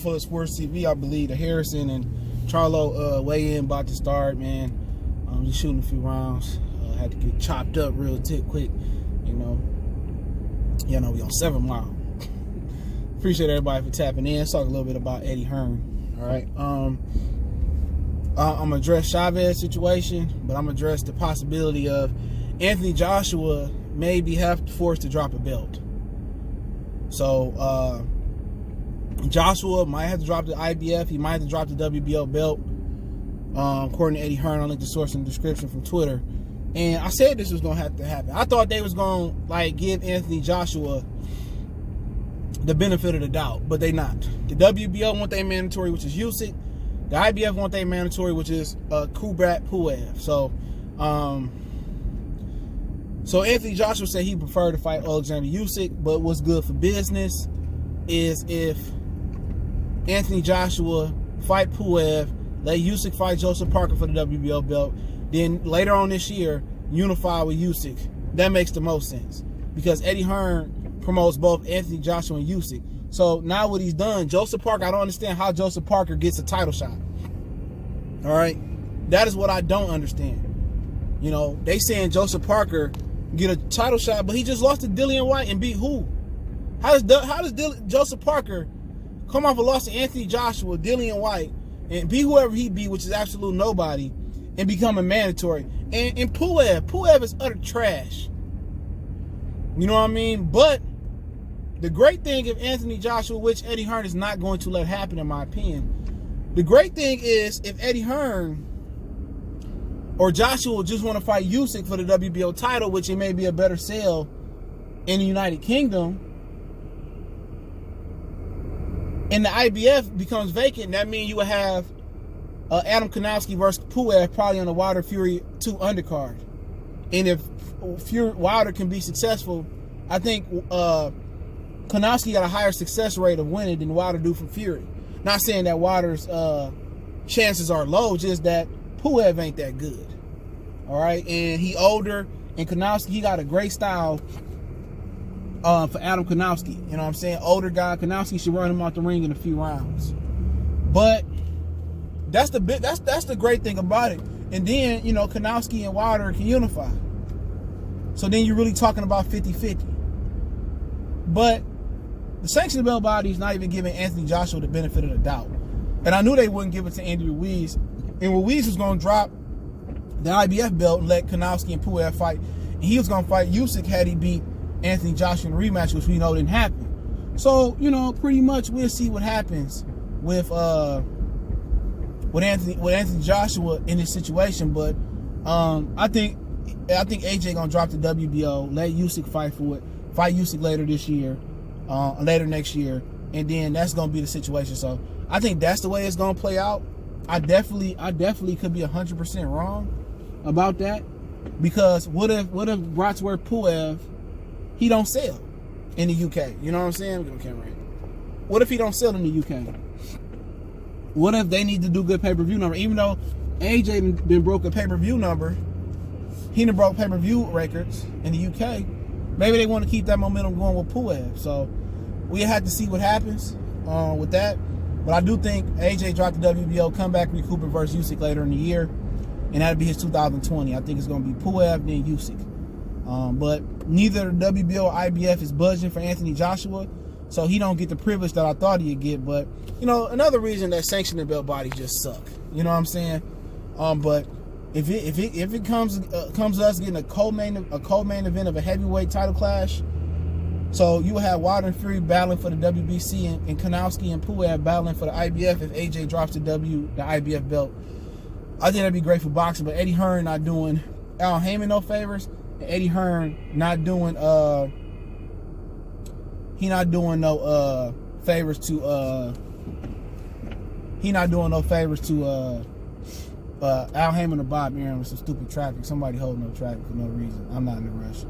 for Sports TV, I believe the Harrison and Charlo weigh-in about to start, man. I'm just shooting a few rounds. Had to get chopped up real quick, you know. We on 7 Mile. Appreciate everybody for tapping in. Let's talk a little bit about Eddie Hearn. All right. I'm gonna address Chavez situation, but I'm gonna address the possibility of Anthony Joshua maybe have forced to drop a belt. So Joshua might have to drop the IBF. He might have to drop the WBO belt. According to Eddie Hearn, I'll link the source in the description from Twitter. And I said this was gonna have to happen. I thought they was gonna give Anthony Joshua the benefit of the doubt, but they not. The WBO want their mandatory, which is Usyk. The IBF want their mandatory, which is Kubrat Pulev. So Anthony Joshua said he preferred to fight Alexander Usyk, but what's good for business is if Anthony Joshua fight Pulev, let Usyk fight Joseph Parker for the WBO belt, then later on this year, unify with Usyk. That makes the most sense. Because Eddie Hearn promotes both Anthony Joshua and Usyk. So now what he's done, Joseph Parker, I don't understand how Joseph Parker gets a title shot. All right? That is what I don't understand. You know, they saying Joseph Parker get a title shot, but he just lost to Dillian White and beat who? How does Joseph Parker come off a loss to Anthony Joshua, Dillian White, and beat whoever he beat, which is absolute nobody, and become a mandatory? And Pulev is utter trash. You know what I mean? But the great thing of Anthony Joshua, which Eddie Hearn is not going to let happen, in my opinion, the great thing is if Eddie Hearn or Joshua just want to fight Usyk for the WBO title, which it may be a better sell in the United Kingdom, and the IBF becomes vacant, that means you would have Adam Konowski versus Pulev probably on the Wilder Fury 2 undercard. And if Wilder can be successful, I think Konowski got a higher success rate of winning than Wilder do for Fury. Not saying that Wilder's chances are low, just that Pulev ain't that good. All right, and he older, and Konowski, he got a great style for Adam Konowski. You know what I'm saying? Older guy, Konowski should run him out the ring in a few rounds. But that's the great thing about it. And then, you know, Konowski and Wilder can unify. So then you're really talking about 50-50. But the sanctioned belt body is not even giving Anthony Joshua the benefit of the doubt. And I knew they wouldn't give it to Andy Ruiz. And Ruiz was going to drop the IBF belt and let Konowski and Pulev fight. And he was going to fight Usyk had he beat Anthony Joshua in the rematch, which we know didn't happen. So, you know, pretty much we'll see what happens with Anthony Joshua in this situation. But I think AJ gonna drop the WBO, let Usyk fight for it, fight Usyk later this year, later next year, and then that's gonna be the situation. So I think that's the way it's gonna play out. I definitely could be 100% wrong about that, because what if Bratsworth Pulev, he don't sell in the UK? You know what I'm saying? Okay, right. What if he don't sell in the UK? What if they need to do good pay-per-view number? Even though AJ done broke a pay-per-view number, he done broke pay-per-view records in the UK. Maybe they want to keep that momentum going with Pulev. So we have to see what happens with that. But I do think AJ dropped the WBO, come back, recoup it versus Usyk later in the year, and that'll be his 2020. I think it's going to be Pulev, then Usyk. But neither the WBO or IBF is budging for Anthony Joshua, so he don't get the privilege that I thought he'd get. But, you know, another reason that sanctioning belt bodies just suck. You know what I'm saying? But if it comes to us getting a co-main event of a heavyweight title clash, so you will have Wilder and Fury battling for the WBC and Konowski and Pulev battling for the IBF if AJ drops the IBF belt. I think that'd be great for boxing. But Eddie Hearn not doing Al Heyman no favors, and Eddie Hearn not doing no favors to Al Heyman or Bob Arum with some stupid traffic. Somebody holding up traffic for no reason. I'm not in a rush.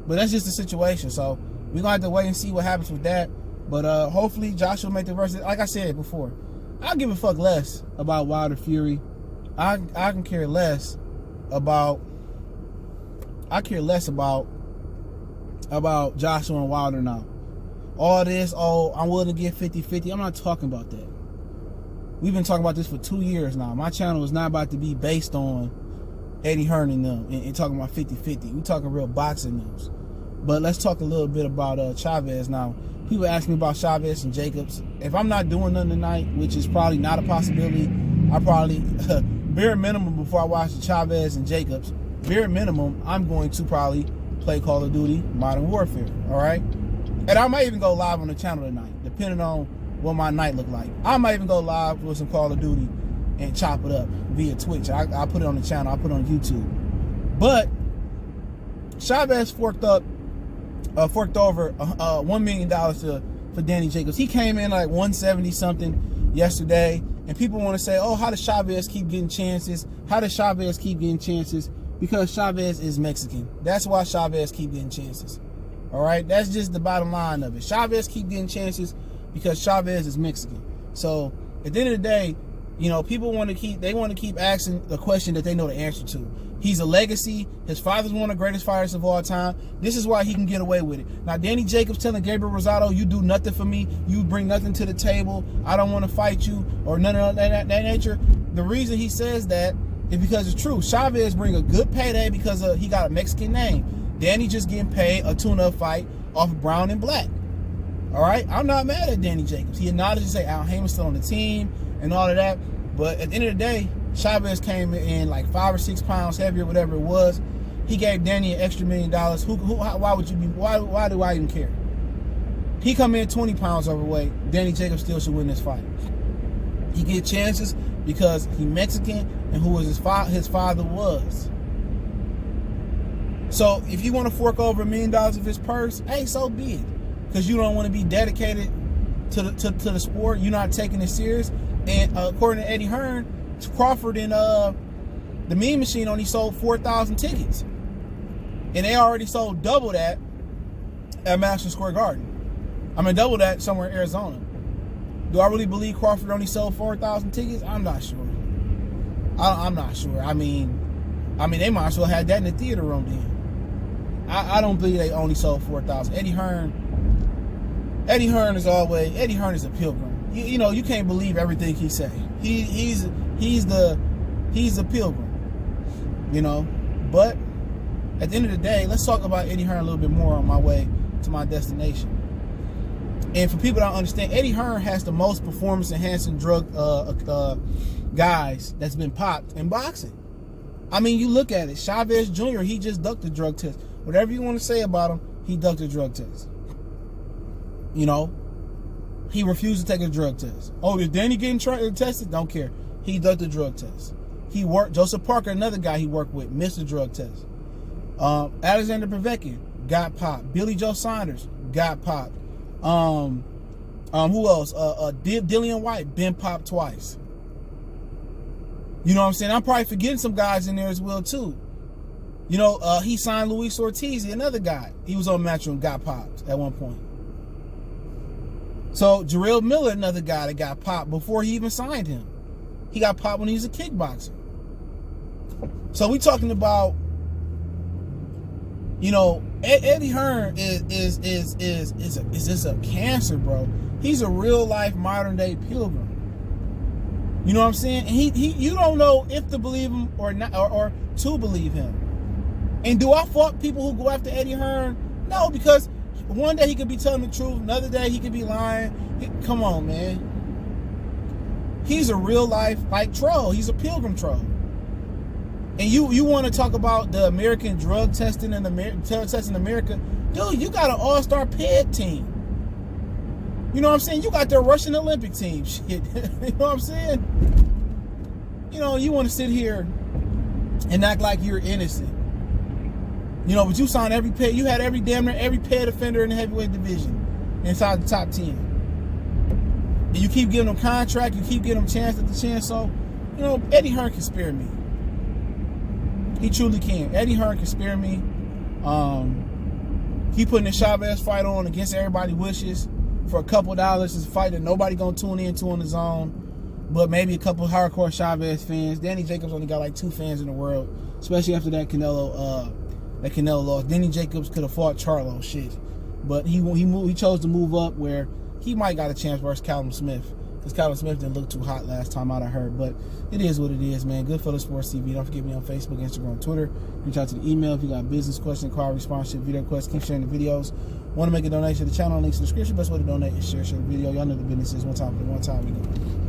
But that's just the situation. So we're gonna have to wait and see what happens with that. But hopefully Joshua will make the versus. Like I said before, I give a fuck less about Wilder Fury. I can care less about Joshua and Wilder now. all this, oh, I'm willing to get 50-50. I'm not talking about that. We've been talking about this for 2 years now. My channel is not about to be based on Eddie Hearn and them and talking about 50-50. We're talking real boxing news. But let's talk a little bit about Chavez now. People ask me about Chavez and Jacobs. If I'm not doing nothing tonight, which is probably not a possibility, I probably, bare minimum before I watch the Chavez and Jacobs, bare minimum, I'm going to probably play Call of Duty Modern Warfare, all right? And I might even go live on the channel tonight, depending on what my night look like. I might even go live with some Call of Duty and chop it up via Twitch. I'll put it on the channel. I'll put it on YouTube. But Chavez forked over $1 million for Danny Jacobs. He came in like 170 something yesterday, and people want to say, oh, how does Chavez keep getting chances? How does Chavez keep getting chances? Because Chavez is Mexican. That's why Chavez keep getting chances. All right, that's just the bottom line of it. Chavez keep getting chances because Chavez is Mexican. So at the end of the day, you know, people want to keep asking the question that they know the answer to. He's a legacy. His father's one of the greatest fighters of all time. This is why he can get away with it. Now, Danny Jacobs telling Gabriel Rosado, you do nothing for me. You bring nothing to the table. I don't want to fight you or none of that nature. The reason he says that is because it's true. Chavez bring a good payday because he got a Mexican name. Danny just getting paid a tune-up fight off of Brown and Black. All right? I'm not mad at Danny Jacobs. He acknowledged to say Al Heyman's still on the team and all of that. But at the end of the day, Chavez came in like 5 or 6 pounds heavier, whatever it was. He gave Danny an extra $1 million. Why would you be? Why do I even care? He come in 20 pounds overweight. Danny Jacobs still should win this fight. He get chances because he Mexican and who his father was. So if you want to fork over $1 million of his purse, hey, so be it. Because you don't want to be dedicated to the sport. You're not taking it serious. And according to Eddie Hearn, Crawford and the Mean Machine only sold 4,000 tickets, and they already sold double that at Madison Square Garden. I mean, double that somewhere in Arizona. Do I really believe Crawford only sold 4,000 tickets? I'm not sure. I'm not sure. I mean, they might as well have that in the theater room then. I don't believe they only sold 4,000. Eddie Hearn is a pilgrim. You know, you can't believe everything he say. He's a pilgrim, you know. But at the end of the day, let's talk about Eddie Hearn a little bit more on my way to my destination. And for people that don't understand, Eddie Hearn has the most performance-enhancing drug guys that's been popped in boxing. I mean, you look at it. Chavez Jr., he just ducked the drug test. Whatever you want to say about him, he ducked the drug test. You know, he refused to take a drug test. Oh, is Danny getting tested? Don't care. He ducked the drug test. He worked. Joseph Parker, another guy he worked with, missed the drug test. Alexander Povetkin got popped. Billy Joe Saunders got popped. Who else? Dillian White been popped twice. You know what I'm saying? I'm probably forgetting some guys in there as well too. You know, he signed Luis Ortiz, another guy. He was on Matchroom, got popped at one point. So Jarrell Miller, another guy that got popped before he even signed him. He got popped when he was a kickboxer. So we talking about, you know, Eddie Hearn is just a cancer, bro. He's a real life modern day pilgrim. You know what I'm saying? And you don't know if to believe him or not, or to believe him. And do I fault people who go after Eddie Hearn? No, because one day he could be telling the truth, another day he could be lying. Come on, man. He's a real life like troll. He's a pilgrim troll. And you want to talk about the American drug testing and testing in America? Dude, you got an all-star PED team. You know what I'm saying? You got their Russian Olympic team. Shit. You know what I'm saying? You know, you want to sit here and act like you're innocent. You know, but you signed every PED. You had damn near every PED offender in the heavyweight division inside the top 10. And you keep giving them contract. You keep giving them chance after chance. So, you know, Eddie Hearn can spare me. He truly can. Eddie Hearn can spare me. He putting the Chavez fight on against everybody's wishes for a couple dollars. It's a fight that nobody gonna tune into on his own, but maybe a couple hardcore Chavez fans. Danny Jacobs only got like 2 fans in the world, especially after that Canelo loss. Danny Jacobs could have fought Charlo. Shit, But he chose to move up where he might got a chance versus Callum Smith. Because Callum Smith didn't look too hot last time out, I heard. But it is what it is, man. Goodfellas Sports TV. Don't forget me on Facebook, Instagram, Twitter. Reach out to the email if you got business question, call, response, video requests. Keep sharing the videos. Want to make a donation to the channel? Links in the description. Best way to donate is share the video. Y'all know the business is one time we go.